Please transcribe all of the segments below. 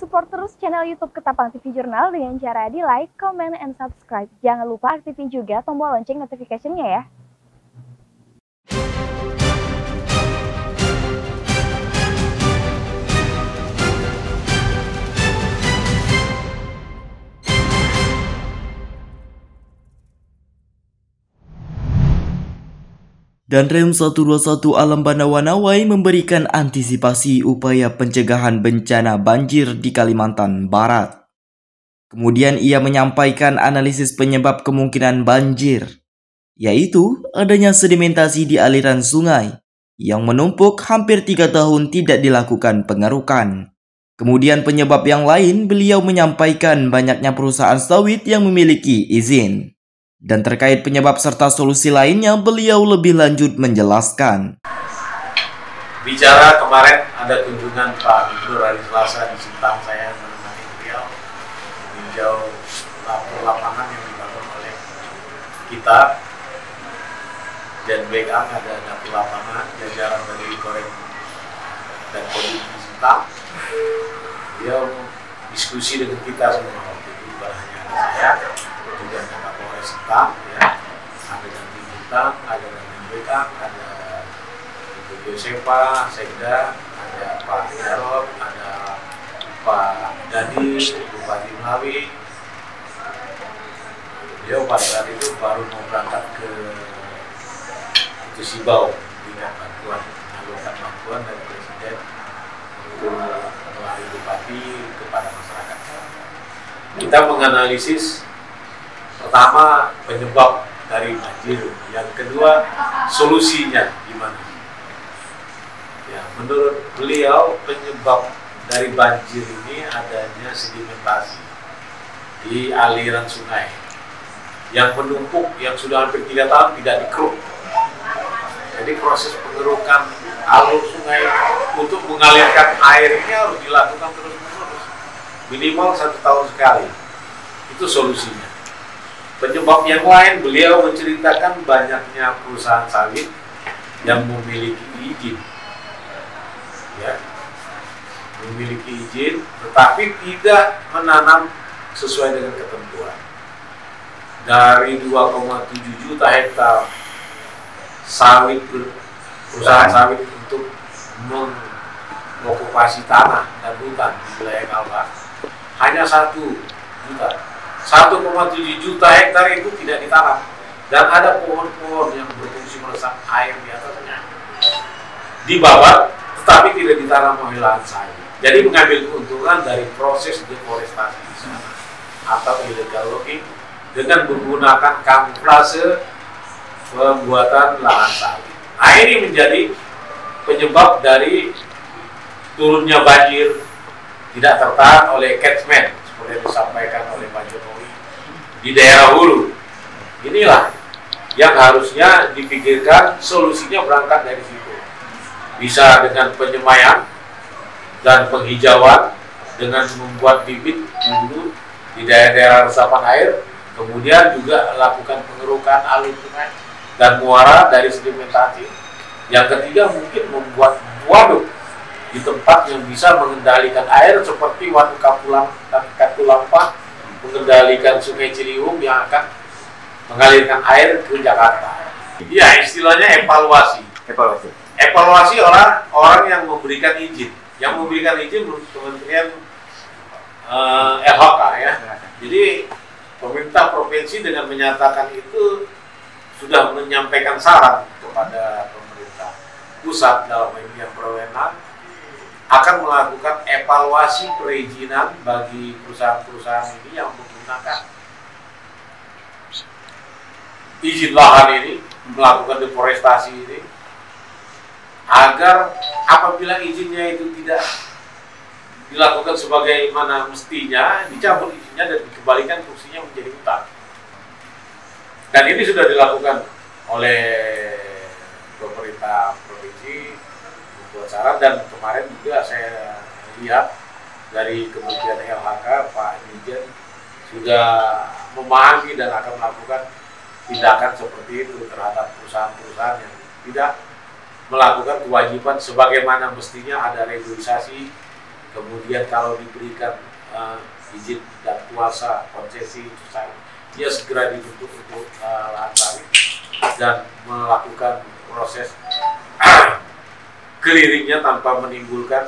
Support terus channel YouTube Ketapang TV Jurnal dengan cara di like, comment, and subscribe. Jangan lupa aktifin juga tombol lonceng notification-nya ya. Danrem 121 Alam Bandawanawai memberikan antisipasi upaya pencegahan bencana banjir di Kalimantan Barat. Kemudian ia menyampaikan analisis penyebab kemungkinan banjir, yaitu adanya sedimentasi di aliran sungai yang menumpuk hampir 3 tahun tidak dilakukan pengerukan. Kemudian penyebab yang lain, beliau menyampaikan banyaknya perusahaan sawit yang memiliki izin. Dan terkait penyebab serta solusi lainnya, beliau lebih lanjut menjelaskan. Bicara kemarin ada kunjungan Pak Gubernur hari Selasa di Sintang, saya menemani beliau meninjau lapangan yang dibangun oleh kita dan BKA, ada dapur lapangan jajaran dari Korem dan Kodim di Sintang. Beliau diskusi dengan kita semua waktu itu, bukan hanya ada saya, juga ada Pak Polres Sintang, ya, ada dari Sintang, ada dari BKA, ada Ibu Yosepa, Sekda, ada Pak Jarod, ada Pak Dadi, Bupati Melawi. Beliau pada saat itu baru mau berangkat ke Sibau dengan bantuan, menyalurkan bantuan dari Presiden untuk melalui Bupati kepada masyarakat. Kita menganalisis pertama penyebab dari banjir, yang kedua solusinya gimana. Ya, menurut beliau penyebab dari banjir ini adanya sedimentasi di aliran sungai yang menumpuk, yang sudah hampir 3 tahun tidak dikeruk. Jadi proses pengerukan alur sungai untuk mengalirkan air ini harus dilakukan terus-menerus, minimal 1 tahun sekali. Itu solusinya. Penyebab yang lain, beliau menceritakan banyaknya perusahaan sawit yang memiliki izin, ya, memiliki izin, tetapi tidak menanam sesuai dengan ketentuan. Dari 2,7 juta hektar sawit, perusahaan sawit untuk mengokupasi tanah dan hutan di wilayah Kalbar, hanya 1 juta. 1,7 juta hektar itu tidak ditanam, dan ada pohon-pohon yang berfungsi meresap air di atasnya dibabat, tetapi tidak ditanam oleh lahan sawit. Jadi mengambil keuntungan dari proses deforestasi di sana atau illegal logging dengan menggunakan kamuflase pembuatan lahan sawit. Nah, ini menjadi penyebab dari turunnya banjir tidak tertahan oleh catchment seperti yang disampaikan oleh Pak Jokowi di daerah hulu. Inilah yang harusnya dipikirkan, solusinya berangkat dari situ. Bisa dengan penyemaian dan penghijauan, dengan membuat bibit di hulu di daerah-daerah resapan air, kemudian juga lakukan pengerukan alur sungai dan muara dari sedimentasi. Yang ketiga mungkin membuat waduk di tempat yang bisa mengendalikan air seperti Waduk Katulampa, mengendalikan Sungai Ciliwung yang akan mengalirkan air ke Jakarta. Iya, istilahnya evaluasi. Evaluasi orang yang memberikan izin. Yang memberikan izin menurut Kementerian LHK, ya. Jadi pemerintah provinsi dengan menyatakan itu sudah menyampaikan saran kepada pemerintah pusat dalam ini yang berwenang akan melakukan evaluasi perizinan bagi perusahaan-perusahaan ini yang menggunakan izin lahan ini, melakukan deforestasi ini, agar apabila izinnya itu tidak dilakukan sebagaimana mestinya, dicabut izinnya dan dikembalikan fungsinya menjadi hutan. Dan ini sudah dilakukan oleh pemerintah provinsi membuat saran, dan kemarin juga saya lihat dari Kementerian LHK, Pak Dirjen sudah memahami dan akan melakukan tindakan seperti itu terhadap perusahaan-perusahaan yang tidak melakukan kewajiban sebagaimana mestinya. Ada regulasi Kemudian kalau diberikan izin dan kuasa konsesi usaha, dia segera dibentuk untuk lahan sawit dan melakukan proses clearingnya tanpa menimbulkan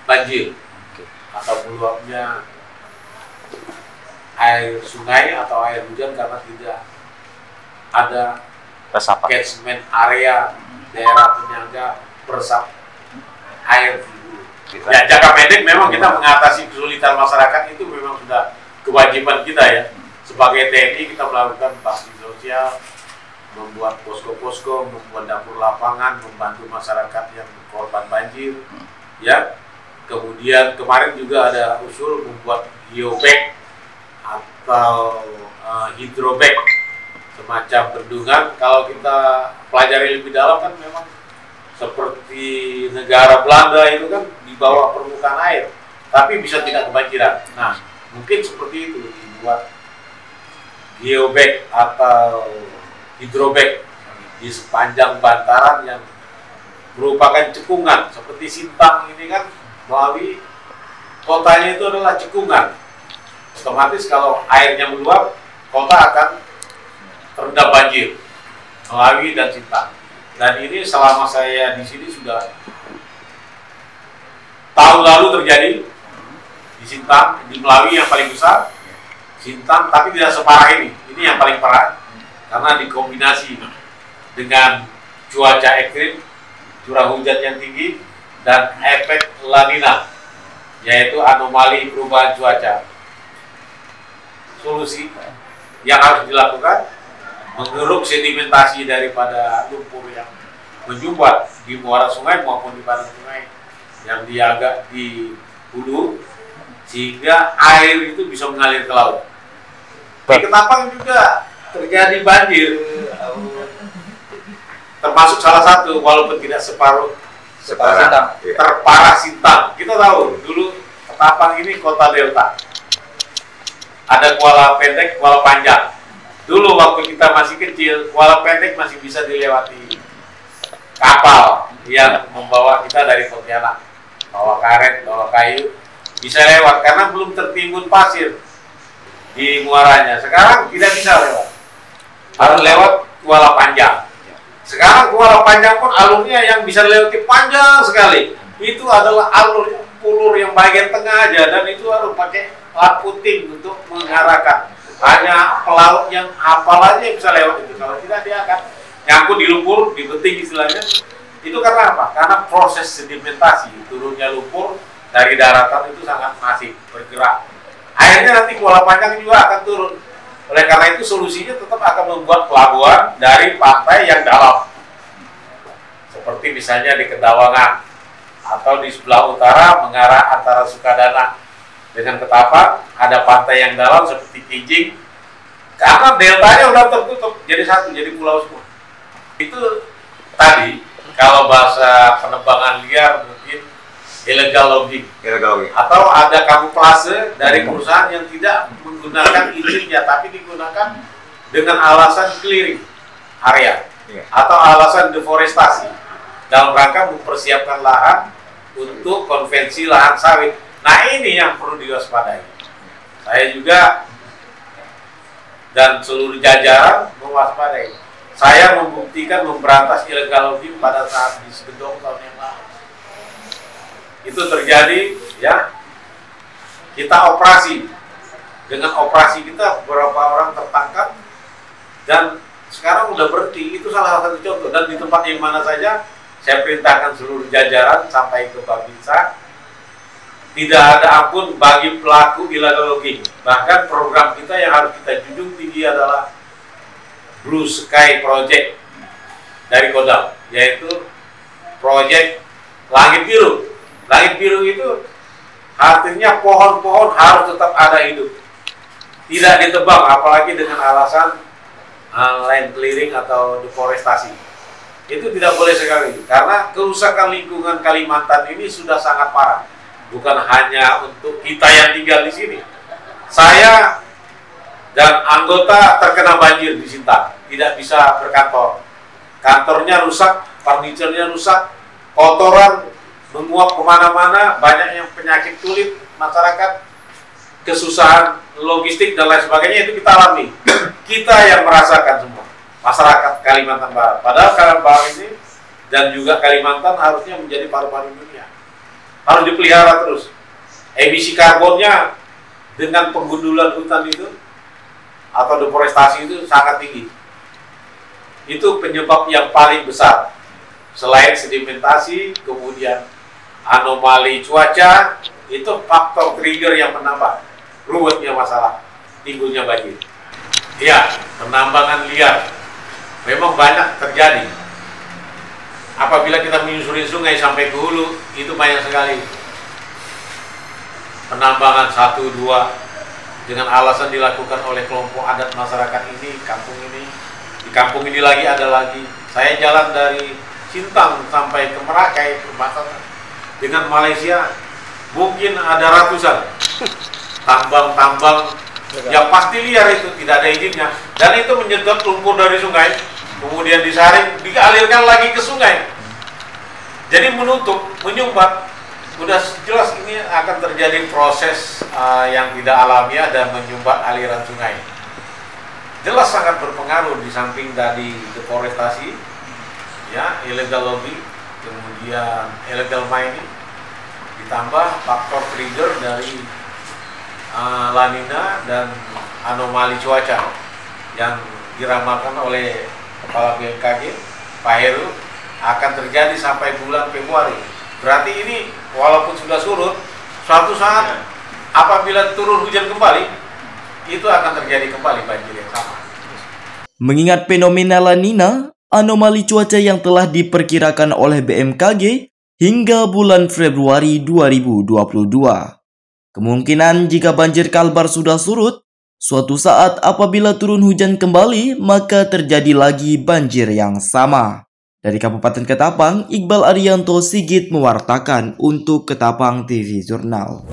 banjir atau meluapnya air sungai atau air hujan karena tidak ada catchment area daerah penyangga peresap air. Ya, jangka pendek memang kita mengatasi kesulitan masyarakat itu memang sudah kewajiban kita ya. Sebagai TNI kita melakukan bakti sosial, membuat posko-posko, membuat dapur lapangan, membantu masyarakat yang korban banjir. Ya, kemudian kemarin juga ada usul membuat geobag atau hidrobag, semacam bendungan. Kalau kita pelajari lebih dalam kan memang seperti negara Belanda itu kan di bawah permukaan air, tapi bisa tidak kebanjiran. Nah, mungkin seperti itu dibuat geobag atau hidrobag di sepanjang bantaran yang merupakan cekungan. Seperti Sintang ini kan melalui kotanya itu adalah cekungan. Otomatis kalau airnya meluap, kota akan terendam banjir melalui dan Sintang. Dan ini selama saya di sini sudah tahun lalu terjadi di Sintang, di Melawi yang paling besar, Sintang, tapi tidak separah ini. Ini yang paling parah karena dikombinasi dengan cuaca ekstrim, curah hujan yang tinggi, dan efek La Nina, yaitu anomali perubahan cuaca. Solusi yang harus dilakukan mengeruk sedimentasi daripada lumpur yang menjumbat di muara sungai maupun di badan sungai yang dia agak di hulu, sehingga air itu bisa mengalir ke laut. Di Ketapang juga terjadi banjir, termasuk salah satu walaupun tidak separuh terparah Sintang. Kita tahu dulu Ketapang ini kota delta, ada Kuala Pendek, Kuala Panjang. Dulu waktu kita masih kecil, Kuala Pendek masih bisa dilewati kapal yang membawa kita dari Pontianak, bawa karet, bawa kayu, bisa lewat karena belum tertimbun pasir di muaranya. Sekarang tidak bisa lewat, harus lewat Kuala Panjang. Sekarang Kuala Panjang pun alurnya yang bisa lewati panjang sekali. Itu adalah alur pulur yang bagian tengah aja, dan itu harus pakai lampu ting untuk mengarahkan. Hanya pelaut yang hafal aja yang bisa lewat itu. Kalau tidak, dia akan nyangkut di lumpur, di beting istilahnya. Itu karena apa? Karena proses sedimentasi, turunnya lumpur dari daratan itu sangat masif bergerak. Akhirnya nanti Kuala Panjang juga akan turun. Oleh karena itu solusinya tetap akan membuat pelabuhan dari pantai yang dalam, seperti misalnya di Kedawangan atau di sebelah utara mengarah antara Sukadana dengan Ketapang, ada pantai yang dalam seperti Kijing, karena deltanya udah tertutup jadi satu, jadi pulau semua. Itu tadi kalau bahasa penebangan liar mungkin illegal logging, atau ada kamuflase dari perusahaan yang tidak menggunakan izinnya tapi digunakan dengan alasan clearing area atau alasan deforestasi dalam rangka mempersiapkan lahan untuk konvensi lahan sawit. Nah, ini yang perlu diwaspadai. Saya juga dan seluruh jajaran mewaspadai. Saya membuktikan memberantas illegal logging pada saat di Segedong tahun yang lalu. Itu terjadi, ya. Kita operasi. Dengan operasi kita beberapa orang tertangkap dan sekarang udah berhenti. Itu salah satu contoh. Dan di tempat yang mana saja saya perintahkan seluruh jajaran sampai ke Babinsa, tidak ada ampun bagi pelaku illegal logging. Bahkan program kita yang harus kita junjung tinggi adalah Blue Sky Project dari Kodam, yaitu proyek Langit Biru. Langit Biru itu artinya pohon-pohon harus tetap ada hidup, tidak ditebang, apalagi dengan alasan land clearing atau deforestasi. Itu tidak boleh sekali, karena kerusakan lingkungan Kalimantan ini sudah sangat parah. Bukan hanya untuk kita yang tinggal di sini. Saya dan anggota terkena banjir di Sintang, tidak bisa berkantor. Kantornya rusak, furniturnya rusak, kotoran menguap kemana-mana, banyak yang penyakit kulit, masyarakat kesusahan logistik dan lain sebagainya, itu kita alami. Kita yang merasakan semua, masyarakat Kalimantan Barat. Padahal Kalimantan Barat ini dan juga Kalimantan harusnya menjadi paru-paru dunia, harus dipelihara terus. Emisi karbonnya dengan penggundulan hutan itu atau deforestasi itu sangat tinggi. Itu penyebab yang paling besar. Selain sedimentasi, kemudian anomali cuaca, itu faktor trigger yang menambah ruwetnya masalah timbulnya banjir. Ya, penambangan liar memang banyak terjadi. Apabila kita menyusuri sungai sampai ke hulu, itu banyak sekali penambangan 1, 2 dengan alasan dilakukan oleh kelompok adat masyarakat ini, kampung ini. Di kampung ini lagi ada lagi. Saya jalan dari Sintang sampai ke Merakai, perbatasan dengan Malaysia, mungkin ada ratusan tambang-tambang yang pasti liar, itu tidak ada izinnya, dan itu menyedot lumpur dari sungai, kemudian disaring, dialirkan lagi ke sungai, jadi menutup, menyumbat. Udah jelas ini akan terjadi proses yang tidak alamiah dan menyumbat aliran sungai. Jelas sangat berpengaruh, di samping dari deforestasi, ya, illegal logging, kemudian illegal mining, ditambah faktor trigger dari La Nina dan anomali cuaca yang diramalkan oleh Kepala BMKG, Pak Heru, akan terjadi sampai bulan Februari. Berarti ini walaupun sudah surut, suatu saat apabila turun hujan kembali, itu akan terjadi kembali banjir yang sama. Mengingat fenomena La Nina, anomali cuaca yang telah diperkirakan oleh BMKG hingga bulan Februari 2022. Kemungkinan jika banjir Kalbar sudah surut, suatu saat apabila turun hujan kembali, maka terjadi lagi banjir yang sama. Dari Kabupaten Ketapang, Iqbal Arianto Sigit mewartakan untuk Ketapang TV Jurnal.